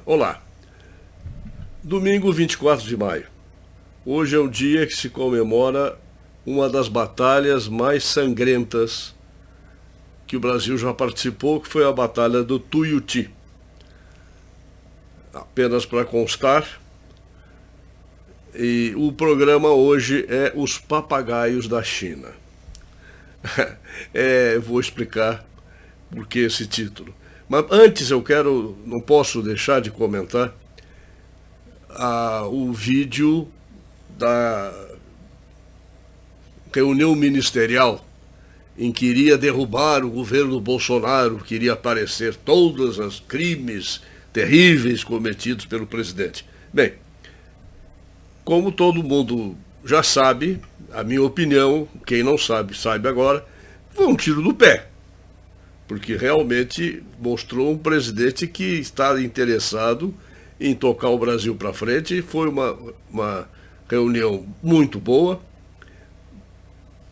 Olá, domingo 24 de maio. Hoje é o dia que se comemora uma das batalhas mais sangrentas que o Brasil já participou, que foi a Batalha do Tuiuti. Apenas para constar, e o programa hoje é Os Papagaios da China. Vou explicar por que esse título. Mas antes não posso deixar de comentar o vídeo da reunião ministerial em que iria derrubar o governo Bolsonaro, que iria aparecer todos os crimes terríveis cometidos pelo presidente. Bem, como todo mundo já sabe, a minha opinião, quem não sabe, sabe agora, foi um tiro no pé. Porque realmente mostrou um presidente que está interessado em tocar o Brasil para frente. Foi uma reunião muito boa,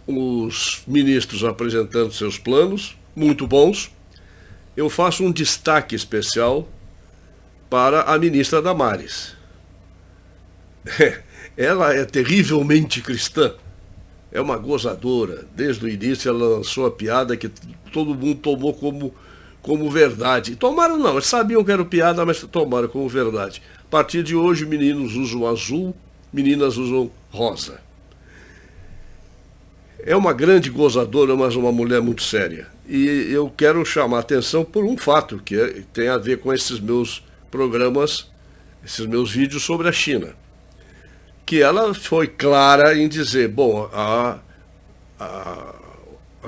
os ministros apresentando seus planos, muito bons. Eu faço um destaque especial para a ministra Damares. Ela é terrivelmente cristã, é uma gozadora. Desde o início ela lançou a piada que todo mundo tomou como verdade. Tomaram não, eles sabiam que era piada, mas tomaram como verdade. A partir de hoje, meninos usam azul, meninas usam rosa. É uma grande gozadora, mas uma mulher muito séria. E eu quero chamar a atenção por um fato que tem a ver com esses meus programas, esses meus vídeos sobre a China. Que ela foi clara em dizer, bom, a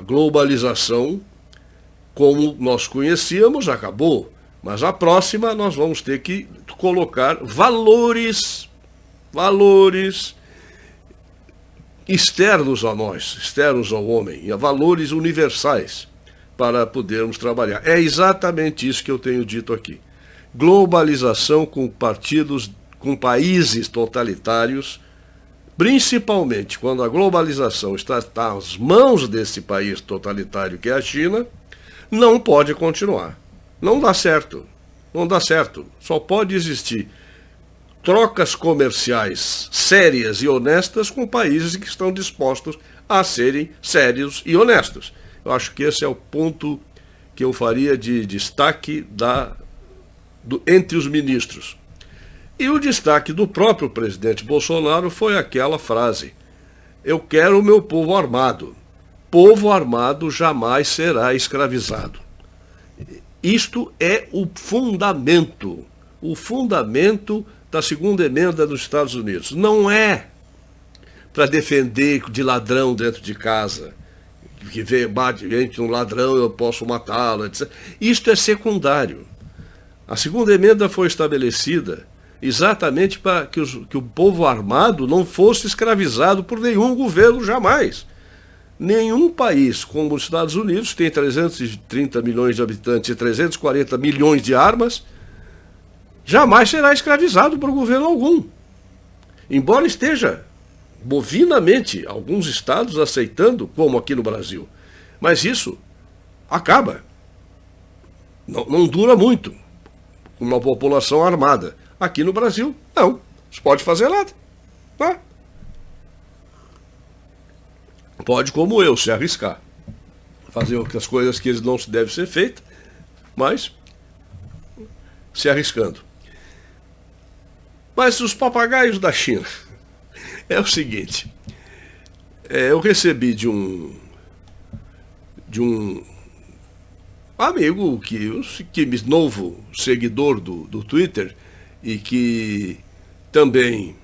globalização, como nós conhecíamos, acabou. Mas a próxima nós vamos ter que colocar valores externos a nós, externos ao homem, e valores universais para podermos trabalhar. É exatamente isso que eu tenho dito aqui. Globalização com partidos, com países totalitários, principalmente quando a globalização está nas mãos desse país totalitário que é a China, não pode continuar. Não dá certo. Não dá certo. Só pode existir trocas comerciais sérias e honestas com países que estão dispostos a serem sérios e honestos. Eu acho que esse é o ponto que eu faria de destaque entre os ministros. E o destaque do próprio presidente Bolsonaro foi aquela frase: eu quero o meu povo armado. Povo armado jamais será escravizado. Isto é o fundamento da segunda emenda dos Estados Unidos. Não é para defender de ladrão dentro de casa, que bate um ladrão, eu posso matá-lo, etc. Isto é secundário. A segunda emenda foi estabelecida exatamente para que o povo armado não fosse escravizado por nenhum governo jamais. Nenhum país como os Estados Unidos, que tem 330 milhões de habitantes e 340 milhões de armas, jamais será escravizado por governo algum. Embora esteja bovinamente alguns estados aceitando, como aqui no Brasil. Mas isso acaba. Não dura muito com uma população armada. Aqui no Brasil, não se pode fazer nada. Tá? Pode, como eu, se arriscar. Fazer as coisas que não se devem ser feitas, mas se arriscando. Mas os papagaios da China, é o seguinte, eu recebi de um amigo novo seguidor do Twitter, e que também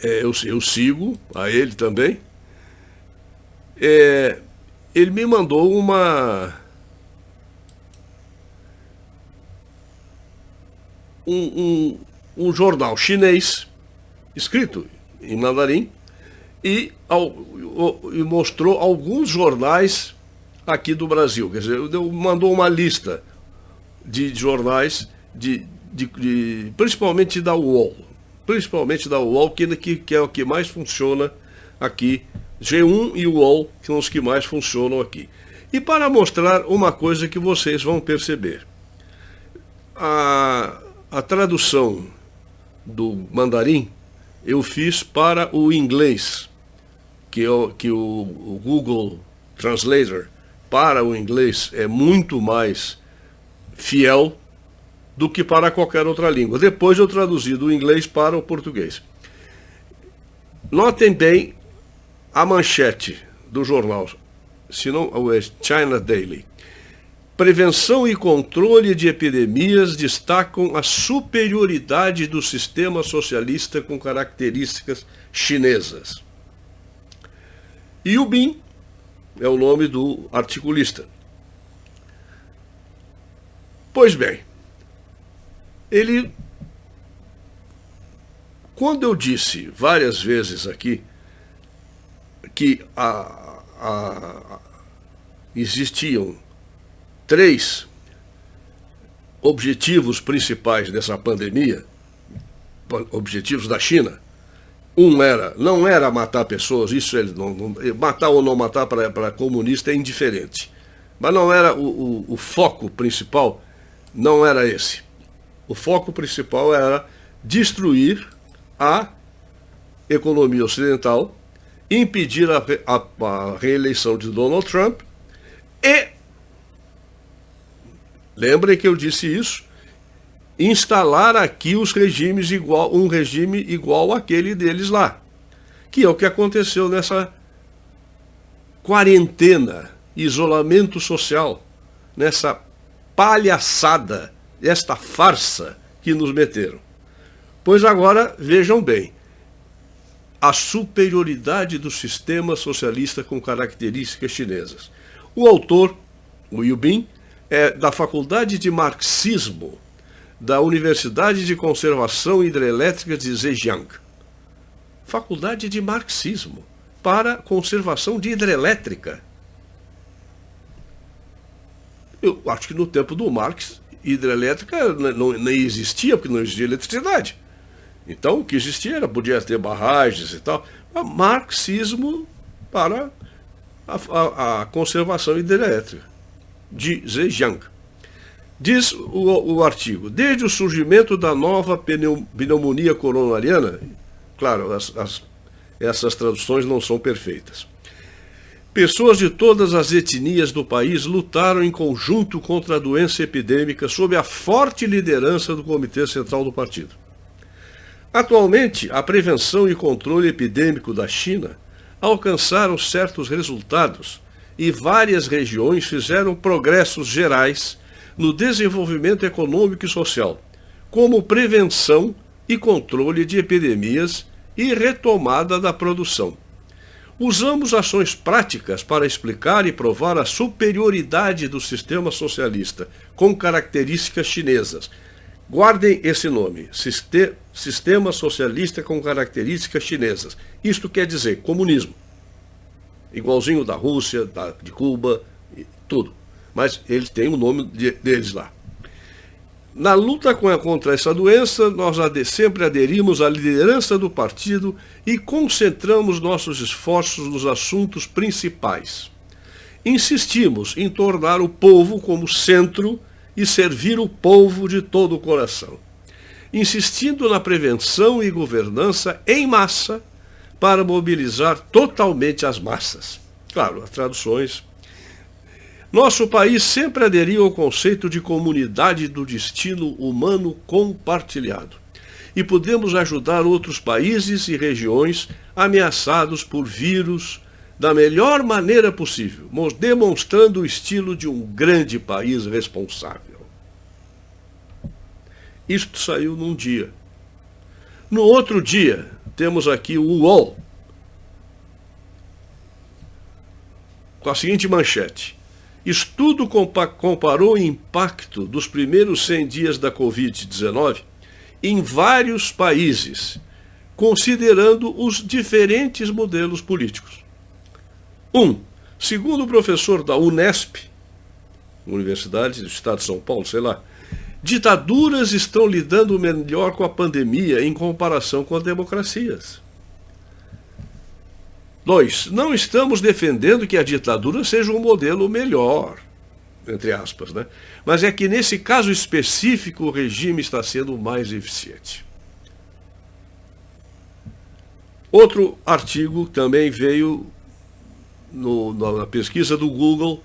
eu sigo a ele também. Ele me mandou um jornal chinês escrito em mandarim e mostrou alguns jornais aqui do Brasil. Quer dizer, mandou uma lista de jornais, principalmente da UOL. Principalmente da UOL, que é o que mais funciona aqui. G1 e UOL são os que mais funcionam aqui. E para mostrar uma coisa que vocês vão perceber. a tradução do mandarim eu fiz para o inglês, que o Google Translator para o inglês é muito mais fiel do que para qualquer outra língua. Depois eu traduzi do inglês para o português. Notem bem a manchete do jornal, se não o China Daily. Prevenção e controle de epidemias destacam a superioridade do sistema socialista com características chinesas. Yu Bin é o nome do articulista. Pois bem, quando eu disse várias vezes aqui que existiam 3 objetivos principais dessa pandemia, objetivos da China. Não era matar pessoas, isso matar ou não matar para comunista é indiferente. Mas não era o foco principal, não era esse. O foco principal era destruir a economia ocidental, impedir a reeleição de Donald Trump e, lembrem que eu disse isso, instalar aqui um regime igual àquele deles lá, que é o que aconteceu nessa quarentena, isolamento social, nessa palhaçada, esta farsa que nos meteram. Pois agora, vejam bem, a superioridade do sistema socialista com características chinesas. O autor, o Yu Bin, é da Faculdade de Marxismo da Universidade de Conservação Hidrelétrica de Zhejiang. Faculdade de Marxismo para conservação de hidrelétrica. Eu acho que no tempo do Marx, hidrelétrica nem existia, porque não existia eletricidade. Então, o que existia podia ter barragens e tal. Mas marxismo para a conservação hidrelétrica de Zhejiang. Diz o artigo, desde o surgimento da nova pneumonia coronariana, claro, essas traduções não são perfeitas, pessoas de todas as etnias do país lutaram em conjunto contra a doença epidêmica sob a forte liderança do Comitê Central do Partido. Atualmente, a prevenção e controle epidêmico da China alcançaram certos resultados e várias regiões fizeram progressos gerais no desenvolvimento econômico e social, como prevenção e controle de epidemias e retomada da produção. Usamos ações práticas para explicar e provar a superioridade do sistema socialista com características chinesas. Guardem esse nome, Sistema Socialista com características chinesas. Isto quer dizer comunismo, igualzinho da Rússia, de Cuba, tudo. Mas eles têm o nome deles lá. Na luta contra essa doença, nós sempre aderimos à liderança do partido e concentramos nossos esforços nos assuntos principais. Insistimos em tornar o povo como centro e servir o povo de todo o coração, insistindo na prevenção e governança em massa para mobilizar totalmente as massas. Claro, as traduções. Nosso país sempre aderiu ao conceito de comunidade do destino humano compartilhado. E podemos ajudar outros países e regiões ameaçados por vírus da melhor maneira possível, demonstrando o estilo de um grande país responsável. Isto saiu num dia. No outro dia, temos aqui o UOL, com a seguinte manchete. Estudo comparou o impacto dos primeiros 100 dias da Covid-19 em vários países, considerando os diferentes modelos políticos. Segundo o professor da Unesp, Universidade do Estado de São Paulo, sei lá, ditaduras estão lidando melhor com a pandemia em comparação com as democracias. 2. Não estamos defendendo que a ditadura seja um modelo melhor. entre aspas, né? Mas é que nesse caso específico o regime está sendo mais eficiente. Outro artigo também veio na pesquisa do Google,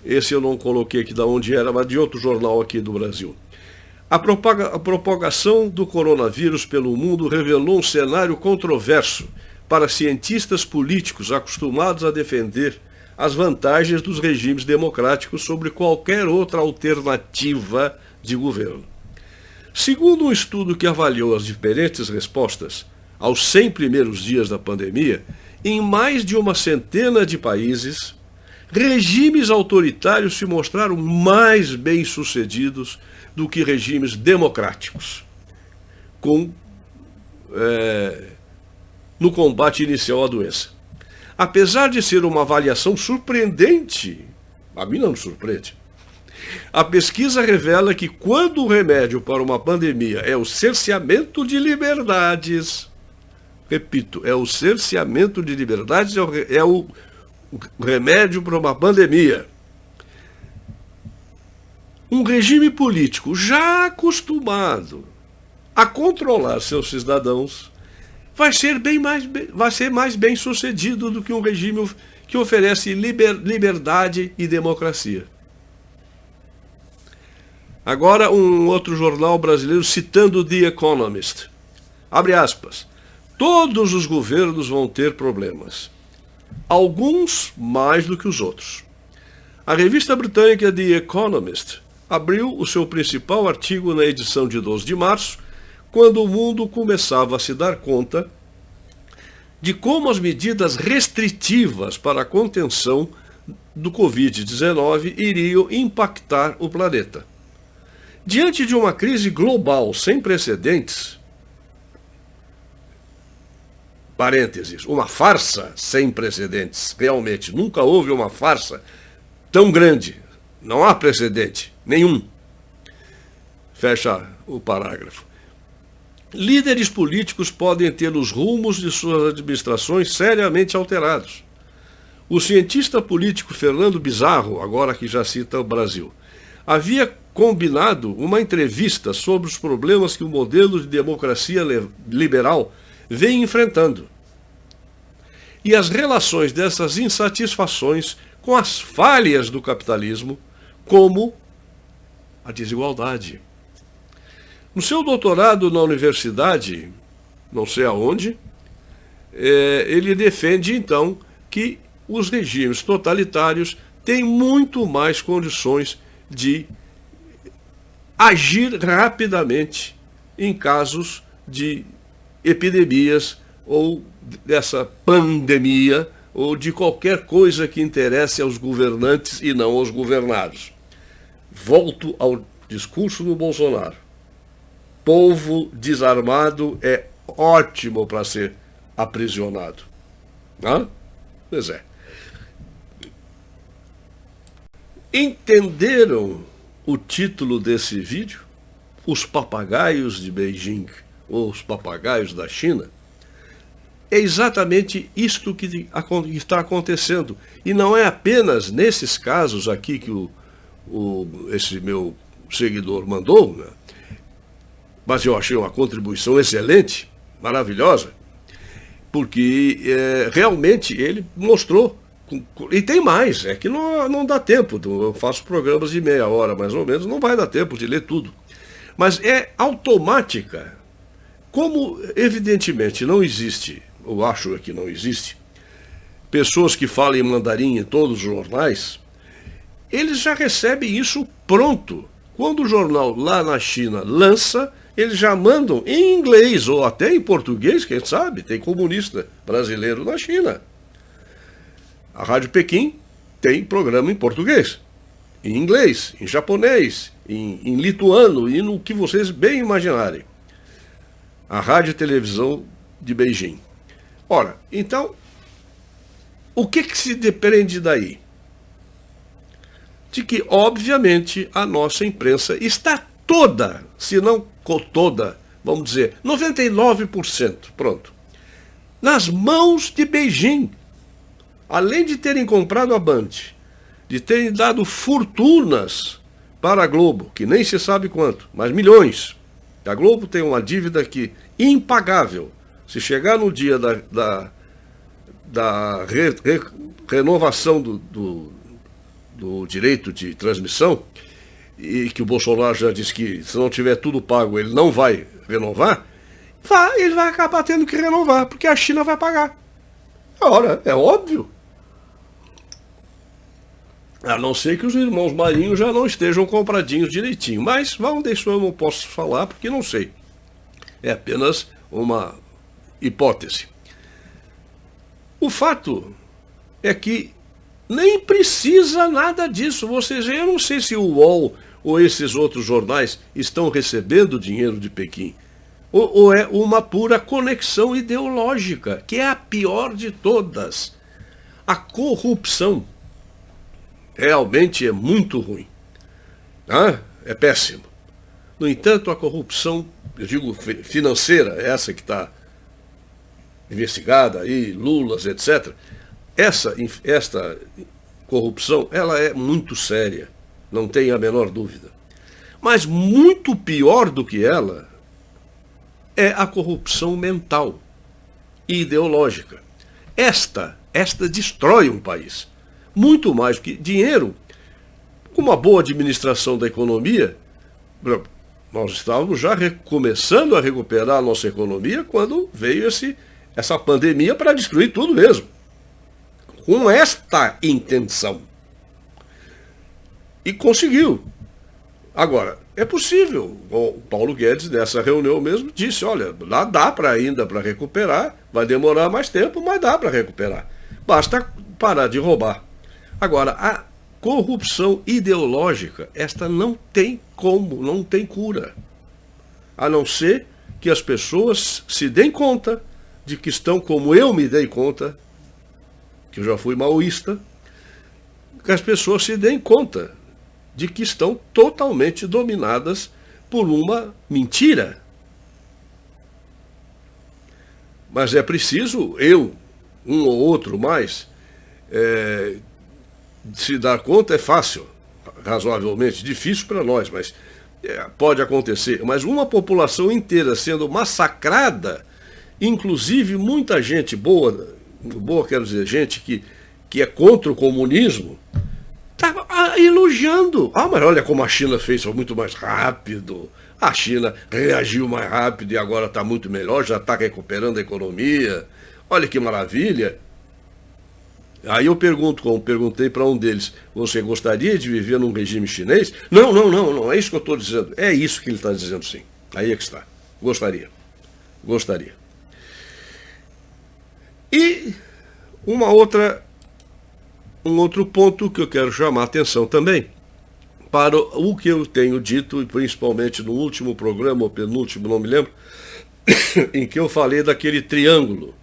esse eu não coloquei aqui de onde era, mas de outro jornal aqui do Brasil. A propagação do coronavírus pelo mundo revelou um cenário controverso para cientistas políticos acostumados a defender as vantagens dos regimes democráticos sobre qualquer outra alternativa de governo. Segundo um estudo que avaliou as diferentes respostas aos 100 primeiros dias da pandemia, em mais de uma centena de países, regimes autoritários se mostraram mais bem-sucedidos do que regimes democráticos, no combate inicial à doença. Apesar de ser uma avaliação surpreendente, a mim não me surpreende, a pesquisa revela que quando o remédio para uma pandemia é o cerceamento de liberdades, repito, é o cerceamento de liberdades, é o remédio para uma pandemia, um regime político já acostumado a controlar seus cidadãos vai ser mais bem sucedido do que um regime que oferece liberdade e democracia. Agora um outro jornal brasileiro citando The Economist. Abre aspas. Todos os governos vão ter problemas. Alguns mais do que os outros. A revista britânica The Economist abriu o seu principal artigo na edição de 12 de março, quando o mundo começava a se dar conta de como as medidas restritivas para a contenção do Covid-19 iriam impactar o planeta. Diante de uma crise global sem precedentes, parênteses, uma farsa sem precedentes, realmente, nunca houve uma farsa tão grande, não há precedente nenhum. Fecha o parágrafo. Líderes políticos podem ter os rumos de suas administrações seriamente alterados. O cientista político Fernando Bizarro, agora que já cita o Brasil, havia combinado uma entrevista sobre os problemas que o modelo de democracia liberal vem enfrentando e as relações dessas insatisfações com as falhas do capitalismo, como a desigualdade. No seu doutorado na universidade, não sei aonde, ele defende então que os regimes totalitários têm muito mais condições de agir rapidamente em casos de epidemias ou dessa pandemia ou de qualquer coisa que interesse aos governantes e não aos governados. Volto ao discurso do Bolsonaro. Povo desarmado é ótimo para ser aprisionado. Pois é. Entenderam o título desse vídeo? Os papagaios de Beijing, ou os papagaios da China? É exatamente isto que está acontecendo. E não é apenas nesses casos aqui que esse meu seguidor mandou, né? Mas eu achei uma contribuição excelente, maravilhosa, porque realmente ele mostrou. E tem mais, é que não dá tempo, eu faço programas de meia hora mais ou menos, não vai dar tempo de ler tudo. Mas é automática. Como evidentemente não existe, eu acho que não existe, pessoas que falem mandarim em todos os jornais, eles já recebem isso pronto. Quando o jornal lá na China lança, eles já mandam em inglês ou até em português, quem sabe, tem comunista brasileiro na China. A Rádio Pequim tem programa em português, em inglês, em japonês, em lituano e no que vocês bem imaginarem. A Rádio e Televisão de Beijing. Ora, então, o que se depende daí? De que, obviamente, a nossa imprensa está toda, se não toda, vamos dizer, 99%, pronto, nas mãos de Beijing. Além de terem comprado a Band, de terem dado fortunas para a Globo, que nem se sabe quanto, mas milhões. A Globo tem uma dívida que impagável. Se chegar no dia da renovação do direito de transmissão, e que o Bolsonaro já disse que se não tiver tudo pago ele não vai renovar, ele vai acabar tendo que renovar, porque a China vai pagar. Ora, é óbvio. A não ser que os irmãos Marinho já não estejam compradinhos direitinho. Mas vamos deixar, eu não posso falar porque não sei. É apenas uma hipótese. O fato é que nem precisa nada disso. Vocês, eu não sei se o UOL ou esses outros jornais estão recebendo dinheiro de Pequim. Ou é uma pura conexão ideológica, que é a pior de todas. A corrupção realmente é muito ruim. É péssimo. No entanto, a corrupção, eu digo financeira, essa que está investigada aí, Lulas, etc., esta corrupção, ela é muito séria, não tem a menor dúvida. Mas muito pior do que ela é a corrupção mental e ideológica. Esta destrói um país. Muito mais que dinheiro. Com uma boa administração da economia, nós estávamos já começando a recuperar a nossa economia quando veio essa pandemia para destruir tudo mesmo. Com esta intenção. E conseguiu. Agora, é possível. O Paulo Guedes, nessa reunião mesmo, disse, olha, lá dá ainda para recuperar, vai demorar mais tempo, mas dá para recuperar. Basta parar de roubar. Agora, a corrupção ideológica, esta não tem como, não tem cura. A não ser que as pessoas se deem conta de que estão, como eu me dei conta, que eu já fui maoísta, que as pessoas se deem conta de que estão totalmente dominadas por uma mentira. Mas é preciso um ou outro mais, se dar conta é fácil, razoavelmente, difícil para nós, mas pode acontecer. Mas uma população inteira sendo massacrada, inclusive muita gente boa quero dizer, gente que é contra o comunismo, está elogiando. Mas olha como a China fez, foi muito mais rápido. A China reagiu mais rápido e agora está muito melhor, já está recuperando a economia. Olha que maravilha. Aí eu perguntei para um deles, você gostaria de viver num regime chinês? Não, é isso que eu estou dizendo. É isso que ele está dizendo, sim. Aí é que está. Gostaria. E um outro ponto que eu quero chamar a atenção também, para o que eu tenho dito, principalmente no último programa, ou penúltimo, não me lembro, em que eu falei daquele triângulo,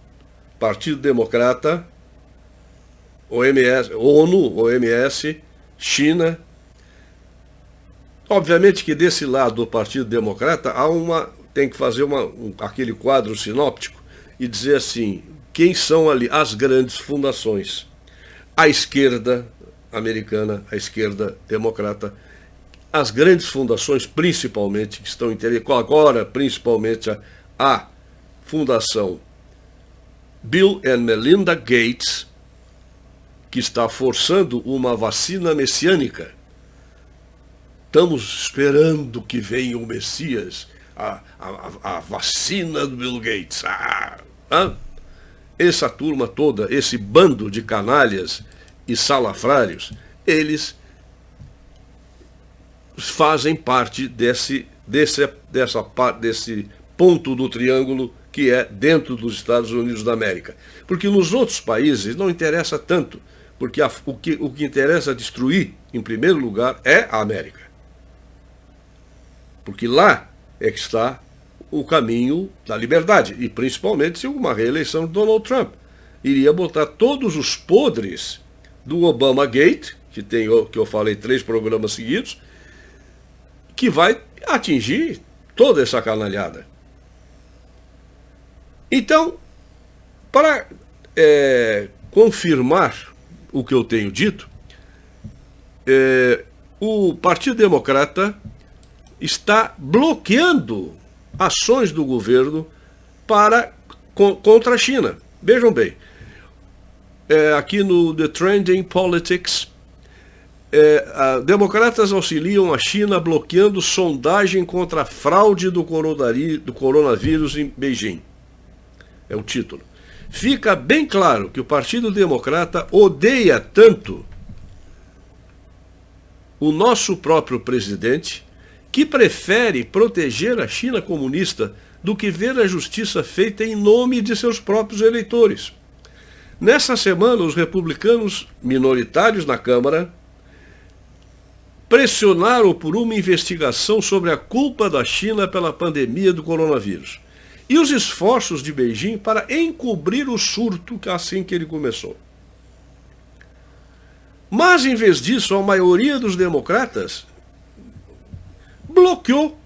Partido Democrata, ONU, OMS, China. Obviamente que desse lado do Partido Democrata tem que fazer aquele quadro sinóptico e dizer assim, quem são ali as grandes fundações? A esquerda americana, a esquerda democrata, as grandes fundações principalmente, que estão agora principalmente a Fundação Bill and Melinda Gates, que está forçando uma vacina messiânica. Estamos esperando que venha o Messias, a vacina do Bill Gates. Essa turma toda, esse bando de canalhas e salafrários, eles fazem parte desse ponto do triângulo que é dentro dos Estados Unidos da América. Porque nos outros países não interessa tanto, porque o que interessa destruir, em primeiro lugar, é a América. Porque lá é que está o caminho da liberdade, e principalmente se uma reeleição de Donald Trump iria botar todos os podres do Obama Gate, que eu falei 3 programas seguidos, que vai atingir toda essa canalhada. Então, para confirmar o que eu tenho dito, o Partido Democrata está bloqueando ações do governo contra a China. Vejam bem, aqui no The Trending Politics, democratas auxiliam a China bloqueando sondagem contra a fraude do coronavírus em Beijing. É o título. Fica bem claro que o Partido Democrata odeia tanto o nosso próprio presidente, que prefere proteger a China comunista do que ver a justiça feita em nome de seus próprios eleitores. Nessa semana, os republicanos minoritários na Câmara pressionaram por uma investigação sobre a culpa da China pela pandemia do coronavírus e os esforços de Beijing para encobrir o surto assim que ele começou. Mas, em vez disso, a maioria dos democratas bloqueou.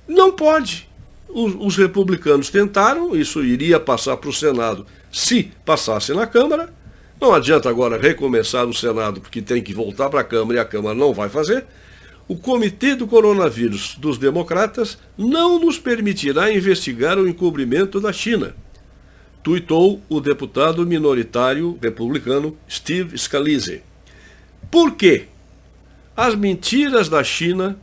Não pode. Os republicanos tentaram, isso iria passar para o Senado se passasse na Câmara. Não adianta agora recomeçar o Senado, porque tem que voltar para a Câmara e a Câmara não vai fazer. O Comitê do Coronavírus dos Democratas não nos permitirá investigar o encobrimento da China, tuitou o deputado minoritário republicano Steve Scalise. Por quê? As mentiras da China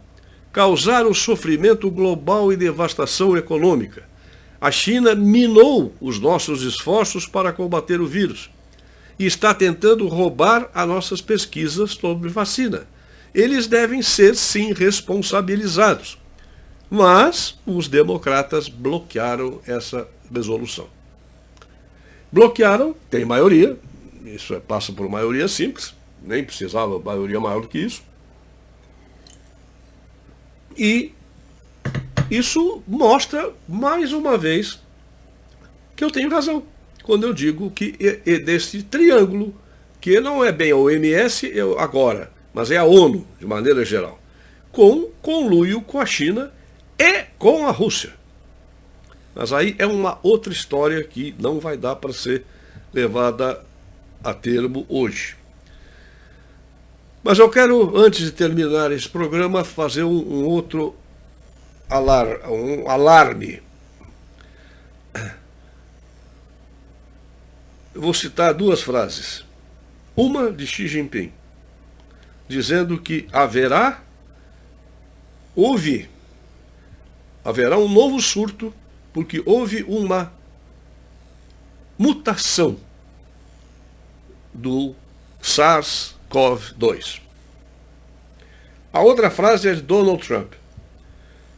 causaram sofrimento global e devastação econômica. A China minou os nossos esforços para combater o vírus e está tentando roubar as nossas pesquisas sobre vacina. Eles devem ser, sim, responsabilizados. Mas os democratas bloquearam essa resolução. Bloquearam, tem maioria, isso passa por maioria simples, nem precisava maioria maior do que isso. E isso mostra, mais uma vez, que eu tenho razão, quando eu digo que é desse triângulo, que não é bem a OMS agora, mas é a ONU, de maneira geral, com conluio com a China e com a Rússia. Mas aí é uma outra história que não vai dar para ser levada a termo hoje. Mas eu quero, antes de terminar esse programa, fazer um outro alarme. Eu vou citar duas frases. Uma de Xi Jinping, dizendo que haverá um novo surto, porque houve uma mutação do SARS-CoV-2. A outra frase é de Donald Trump.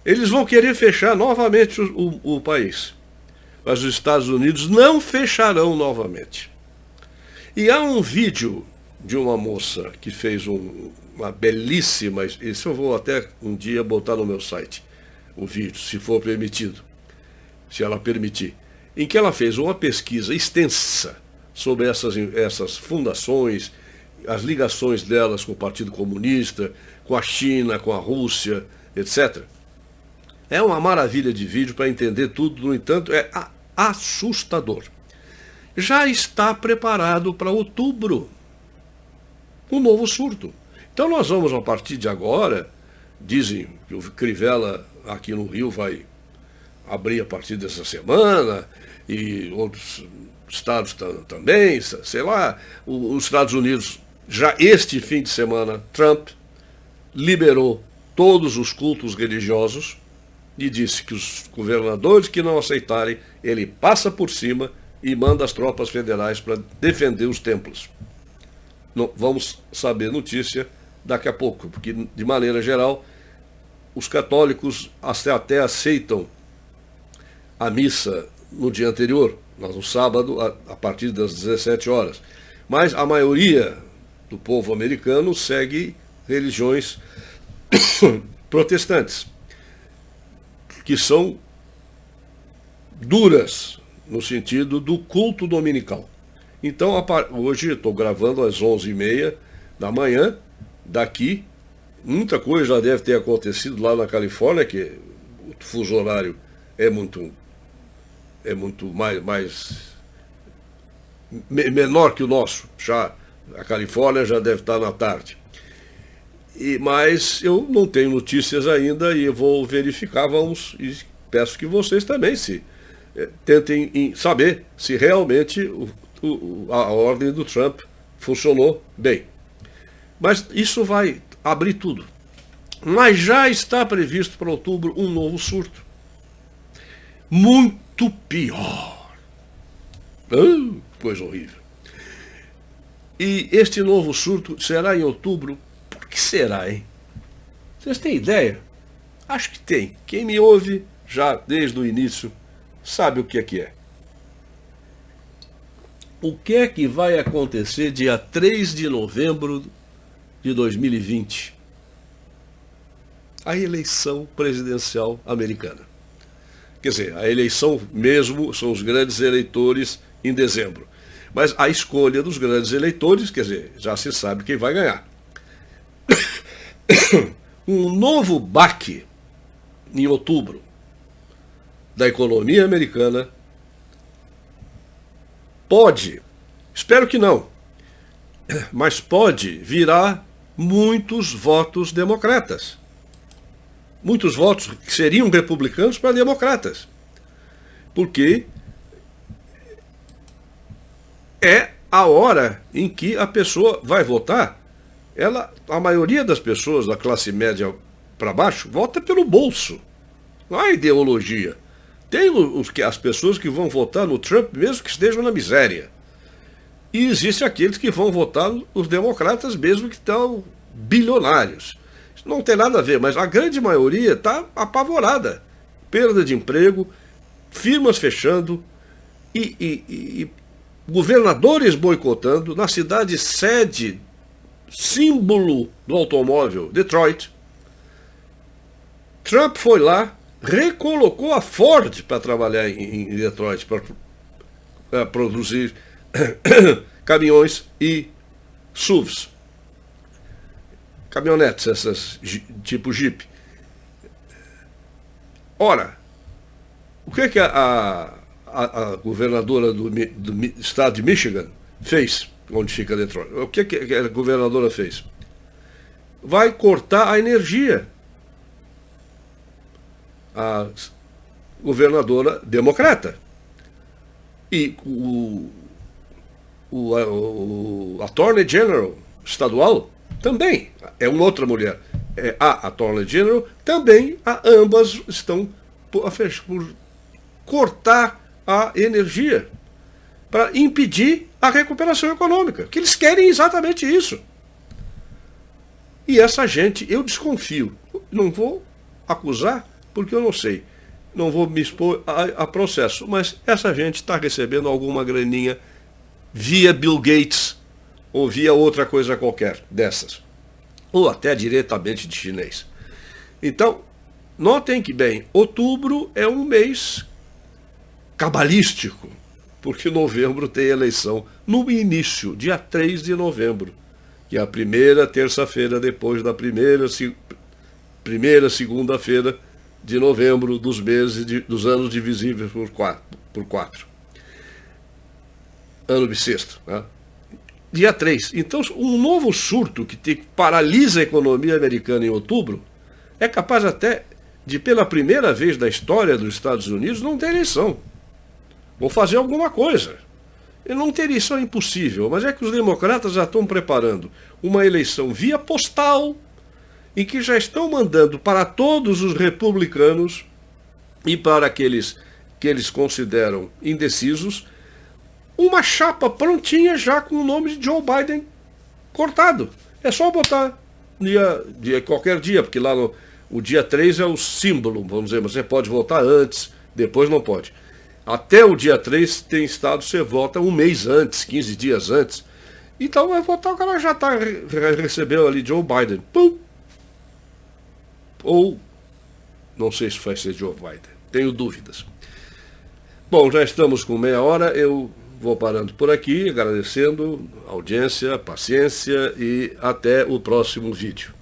Eles vão querer fechar novamente o país, mas os Estados Unidos não fecharão novamente. E há um vídeo de uma moça que fez uma belíssima, isso eu vou até um dia botar no meu site, o vídeo, se for permitido, se ela permitir, em que ela fez uma pesquisa extensa sobre essas fundações, as ligações delas com o Partido Comunista, com a China, com a Rússia, etc. É uma maravilha de vídeo para entender tudo, no entanto, é assustador. Já está preparado para outubro um novo surto. Então nós vamos, a partir de agora, dizem que o Crivella aqui no Rio vai abrir a partir dessa semana, e outros estados também, sei lá, os Estados Unidos, já este fim de semana, Trump liberou todos os cultos religiosos e disse que os governadores que não aceitarem, ele passa por cima e manda as tropas federais para defender os templos. Não, vamos saber notícia daqui a pouco, porque, de maneira geral, os católicos até aceitam a missa no dia anterior, no sábado, a partir das 17 horas. Mas a maioria do povo americano segue religiões protestantes, que são duras no sentido do culto dominical. Então, hoje estou gravando às 11h30 da manhã, daqui, muita coisa já deve ter acontecido lá na Califórnia, que o fuso horário é muito menor que o nosso, já A Califórnia já deve estar na tarde. Mas eu não tenho notícias ainda e vou verificar, e peço que vocês também tentem saber se realmente a ordem do Trump funcionou bem. Mas isso vai abrir tudo. Mas já está previsto para outubro um novo surto. Muito pior. Coisa horrível. E este novo surto será em outubro. Por que será, hein? Vocês têm ideia? Acho que tem. Quem me ouve já desde o início sabe o que é que é. O que é que vai acontecer dia 3 de novembro de 2020? A eleição presidencial americana. Quer dizer, a eleição mesmo são os grandes eleitores em dezembro. Mas a escolha dos grandes eleitores, quer dizer, já se sabe quem vai ganhar. Um novo baque em outubro da economia americana pode, espero que não, mas pode virar muitos votos democratas. Muitos votos que seriam republicanos para democratas. Porque é a hora em que a pessoa vai votar. A maioria das pessoas da classe média para baixo vota pelo bolso. Não há ideologia. Tem as pessoas que vão votar no Trump mesmo que estejam na miséria. E existem aqueles que vão votar nos democratas mesmo que estão bilionários. Isso não tem nada a ver, mas a grande maioria está apavorada. Perda de emprego, firmas fechando e governadores boicotando. Na cidade sede, símbolo do automóvel, Detroit, Trump foi lá, recolocou a Ford para trabalhar em Detroit, para produzir caminhões e SUVs, caminhonetes, essas tipo Jeep. Ora, o que é que a governadora do estado de Michigan fez, onde fica Detroit? O que é que a governadora fez? Vai cortar a energia. A governadora democrata. E o Attorney General estadual também é uma outra mulher. A Attorney General também, ambas estão por cortar a energia para impedir a recuperação econômica, que eles querem exatamente isso. E essa gente, eu desconfio, não vou acusar porque eu não sei, não vou me expor a processo, mas essa gente está recebendo alguma graninha via Bill Gates ou via outra coisa qualquer dessas, ou até diretamente de chinês. Então, notem que bem, outubro é um mês cabalístico, porque novembro tem eleição no início, dia 3 de novembro, que é a primeira terça-feira depois da primeira segunda-feira de novembro dos meses dos anos divisíveis por 4. Ano bissexto. Né? Dia 3. Então, um novo surto que paralisa a economia americana em outubro é capaz até de, pela primeira vez da história dos Estados Unidos, não ter eleição. Vou fazer alguma coisa. E não ter eleição é impossível, mas é que os democratas já estão preparando uma eleição via postal, em que já estão mandando para todos os republicanos e para aqueles que eles consideram indecisos, uma chapa prontinha já com o nome de Joe Biden cortado. É só botar qualquer dia, porque lá o dia 3 é o símbolo, vamos dizer, mas você pode votar antes, depois não pode. Até o dia 3 tem estado, você vota um mês antes, 15 dias antes. Então vai votar, o cara já recebeu ali Joe Biden. Pum! Ou, não sei se vai ser Joe Biden, tenho dúvidas. Bom, já estamos com meia hora, eu vou parando por aqui, agradecendo a audiência, paciência e até o próximo vídeo.